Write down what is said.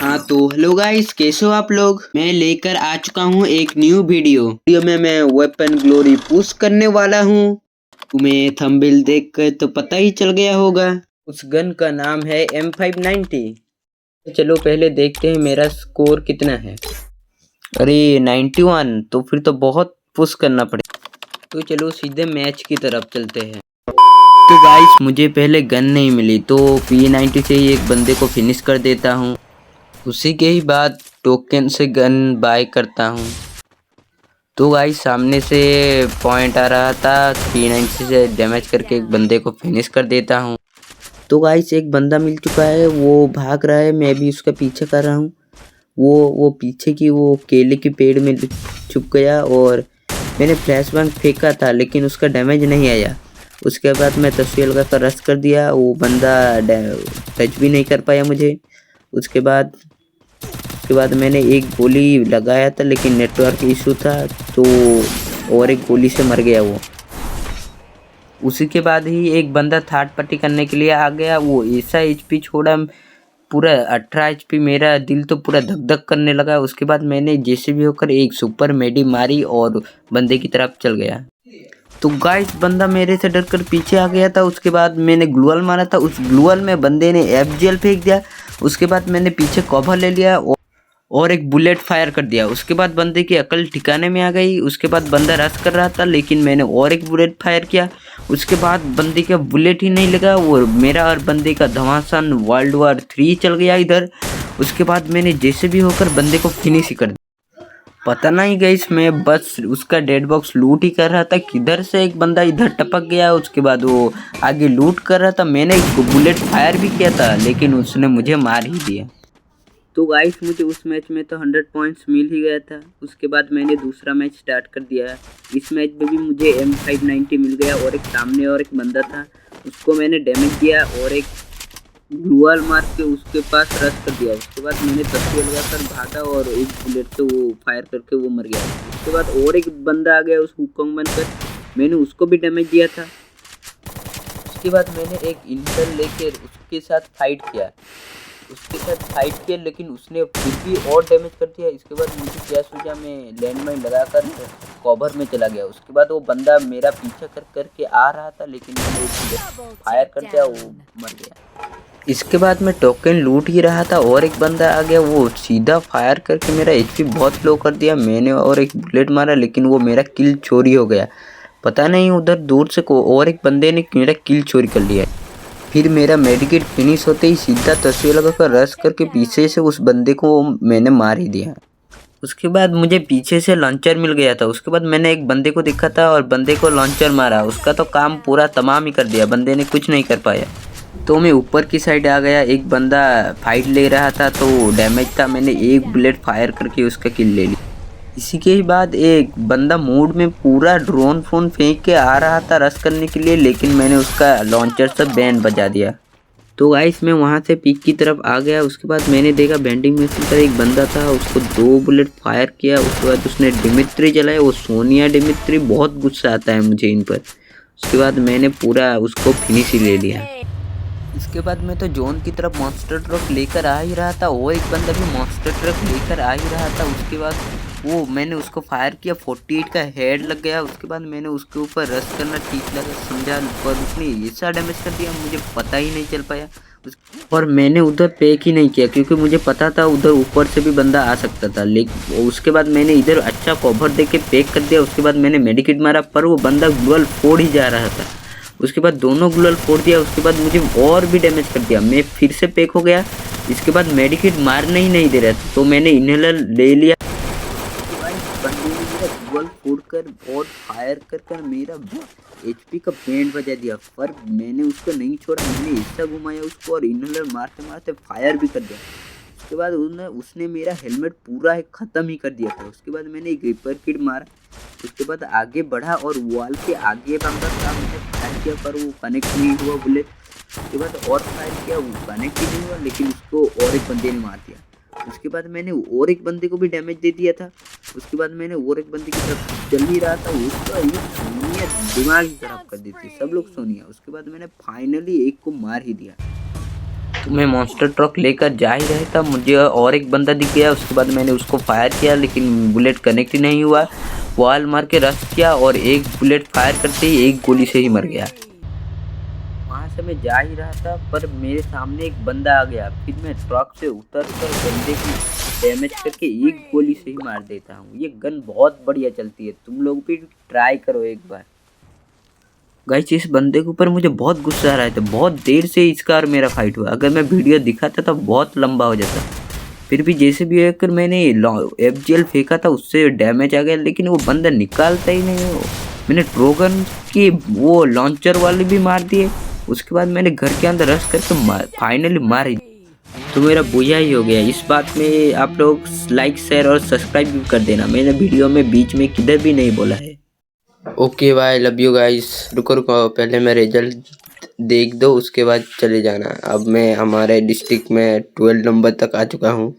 हाँ तो hello guys, कैसे हो आप लोग। मैं लेकर आ चुका हूँ एक न्यू वीडियो में मैं वेपन ग्लोरी पुश करने वाला हूँ। तुम्हें थंबनेल देखकर तो पता ही चल गया होगा। उस गन का नाम है M590। चलो पहले देखते हैं मेरा स्कोर कितना है। अरे 91, तो फिर तो बहुत पुश करना पड़ेगा। तो चलो सीधे मैच की तरफ चलते हैं। तो गाइस मुझे पहले गन नहीं मिली तो P90 से ही एक बंदे को फिनिश कर देता हूँ। उसी के ही बाद टोकन से गन बाय करता हूँ। तो गाइस सामने से पॉइंट आ रहा था, P90 से डैमेज करके एक बंदे को फिनिश कर देता हूँ। तो गाइस एक बंदा मिल चुका है, वो भाग रहा है, मैं भी उसका पीछे कर रहा हूँ। वो पीछे की वो केले के पेड़ में छुप गया और मैंने फ्लैश बैंग फेंका था लेकिन उसका डैमेज नहीं आया। उसके बाद मैं तस्वीर लगा कर रश कर दिया, वो बंदा टच भी नहीं कर पाया मुझे। उसके बाद मैंने एक गोली लगाया था लेकिन नेटवर्क इशू था तो और एक गोली से मर गया वो। उसी के बाद ही एक बंदा थर्ड पार्टी करने के लिए आ गया, वो ऐसा एचपी छोड़ा, पूरा 18 एचपी, मेरा दिल तो पूरा धक धक करने लगा। उसके बाद मैंने जैसे भी होकर एक सुपर मेडी मारी और बंदे की तरफ चल गया। तो गाइस बंदा मेरे से डरकर पीछे आ गया था। उसके बाद मैंने ग्लूअल मारा था, उस ग्लूअल में बंदे ने FGL फेंक दिया। उसके बाद मैंने पीछे कवर ले लिया और एक बुलेट फायर कर दिया। उसके बाद बंदे की अकल ठिकाने में आ गई। उसके बाद बंदा रश कर रहा था लेकिन मैंने और एक बुलेट फायर किया। उसके बाद बंदे का बुलेट ही नहीं लगा, वो मेरा और बंदे का धमासान वर्ल्ड वॉर 3 चल गया इधर। उसके बाद मैंने जैसे भी होकर बंदे को फिनिश ही कर दिया। पता नहीं गाइस, मैं बस उसका डेड बॉक्स लूट ही कर रहा था, किधर से एक बंदा इधर टपक गया। उसके बाद वो आगे लूट कर रहा था, मैंने बुलेट फायर भी किया था लेकिन उसने मुझे मार ही दिया। तो गाइस मुझे उस मैच में तो 100 पॉइंट्स मिल ही गया था। उसके बाद मैंने दूसरा मैच स्टार्ट कर दिया। इस मैच में भी मुझे M590 मिल गया और एक सामने और एक बंदा था, उसको मैंने डैमेज दिया और एक ग्लूअल मार के उसके पास रश कर दिया। उसके बाद मैंने तस्वीर लगाकर भागा और एक बुलेट से वो फायर करके वो मर गया। उसके बाद और एक बंदा आ गया उस हुकंग बनकर, मैंने उसको भी डैमेज दिया था। उसके बाद मैंने एक इंटेल लेकर उसके साथ फाइट किया, लेकिन उसने फिर भी और डैमेज कर दिया। इसके बाद मुझे क्या सोचा, मैं लैंडमाइन लगाकर कवर में चला गया। उसके बाद वो बंदा मेरा पीछा करके आ रहा था लेकिन मैंने उसको फायर कर दिया, वो मर गया। इसके बाद मैं टोकन लूट ही रहा था और एक बंदा आ गया, वो सीधा फायर करके मेरा HP बहुत लो कर दिया। मैंने और एक बुलेट मारा लेकिन वो मेरा किल चोरी हो गया। पता नहीं उधर दूर से और एक बंदे ने मेरा किल चोरी कर लिया। फिर मेरा मेडिकेट फिनिश होते ही सीधा तस्वीर लगाकर रश करके पीछे से उस बंदे को मैंने मार ही दिया। उसके बाद मुझे पीछे से लॉन्चर मिल गया था। उसके बाद मैंने एक बंदे को देखा था और बंदे को लॉन्चर मारा, उसका तो काम पूरा तमाम ही कर दिया, बंदे ने कुछ नहीं कर पाया। तो मैं ऊपर की साइड आ गया, एक बंदा फाइट ले रहा था तो डैमेज था, मैंने एक बुलेट फायर करके उसका किल ले लिया। इसी के बाद एक बंदा मूड में पूरा ड्रोन फोन फेंक के आ रहा था रश करने के लिए, लेकिन मैंने उसका लॉन्चर से बैंड बजा दिया। तो गाइस मैं वहाँ से पीक की तरफ आ गया। उसके बाद मैंने देखा वेंडिंग मशीन पर एक बंदा था, उसको 2 बुलेट फायर किया। उसके बाद उसने डिमिट्री जलाया, वो सोनिया डिमिट्री, बहुत गुस्सा आता है मुझे इन पर। उसके बाद मैंने पूरा उसको फिनिश ही ले लिया। इसके बाद मैं तो जोन की तरफ मॉन्स्टर ट्रक लेकर आ ही रहा था, वो एक बंदा भी मॉन्स्टर ट्रक लेकर आ ही रहा था। उसके बाद वो मैंने उसको फायर किया, 48 का हेड लग गया। उसके बाद मैंने उसके ऊपर रश करना ठीक लगा समझा, पर उसने ऐसा डैमेज कर दिया मुझे पता ही नहीं चल पाया। और मैंने उधर पैक ही नहीं किया क्योंकि मुझे पता था उधर ऊपर से भी बंदा आ सकता था। लेकिन उसके बाद मैंने इधर अच्छा कवर दे के पैक कर दिया। उसके बाद मैंने मेडिकेट मारा पर वो बंदा ग्लोअल फोड़ ही जा रहा था। उसके बाद दोनों ग्लोअल फोड़ दिया। उसके बाद मुझे और भी डैमेज कर दिया, मैं फिर से पैक हो गया। इसके बाद मेडिकेट मारने ही नहीं दे रहा था तो मैंने इनहेलर ले लिया। बंदे ने मेरा ग्लोअल फोड़कर और फायर कर मेरा HP का बैंड बजा दिया, पर मैंने उसको नहीं छोड़ा, मैंने ऐसा घुमाया उसको और इनहेलर मारते मारते फायर भी कर दिया। उसके बाद उसने मेरा हेलमेट पूरा ख़त्म ही कर दिया था। उसके बाद मैंने एक रिपेयर किट मारा। उसके बाद आगे बढ़ा और वॉल के आगे बंदा था, मैंने फायर किया पर वो कनेक्ट नहीं हुआ बुलेट। उसके बाद और फायर किया, वो कनेक्ट ही नहीं हुआ लेकिन उसको और एक बंदे ने मार दिया। उसके बाद मैंने और एक बंदे को भी डैमेज दे दिया था। उसके बाद मैंने और एक बंदे की तरफ चल ही रहा था, उसका ये सोनिया दिमाग ही खराब कर दी थी, सब लोग सोनिया। उसके बाद मैंने फाइनली एक को मार ही दिया। तो मैं मॉन्स्टर ट्रक लेकर जा ही रहा था, मुझे और एक बंदा दिख गया। उसके बाद मैंने उसको फायर किया लेकिन बुलेट कनेक्ट ही नहीं हुआ। वॉल मार के रश किया और एक बुलेट फायर करते ही एक गोली से ही मर गया। वहाँ से मैं जा ही रहा था पर मेरे सामने एक बंदा आ गया। फिर मैं ट्रक से उतर कर बंदे की डैमेज करके एक गोली से ही मार देता हूँ। ये गन बहुत बढ़िया चलती है, तुम लोग भी ट्राई करो एक बार। गाइस इस बंदे के ऊपर मुझे बहुत गुस्सा आ रहा था, बहुत देर से इसका और मेरा फाइट हुआ। अगर मैं वीडियो दिखाता तो बहुत लंबा हो जाता। फिर भी जैसे भी होकर मैंने FGL फेंका था, उससे डैमेज आ गया लेकिन वो बंदा निकालता ही नहीं हो। मैंने ट्रोगन की वो लॉन्चर वाले भी मार दिए। उसके बाद मैंने घर के अंदर रश करके फाइनली मार ही। तो मेरा बुझा ही हो गया। इस बात में आप लोग लाइक शेयर और सब्सक्राइब भी कर देना। मैंने वीडियो में बीच में किधर भी नहीं बोला है। Okay bye, love you guys. रुको रुको, पहले मैं रिजल्ट देख दो उसके बाद चले जाना। अब मैं हमारे डिस्ट्रिक्ट में 12 नंबर तक आ चुका हूँ।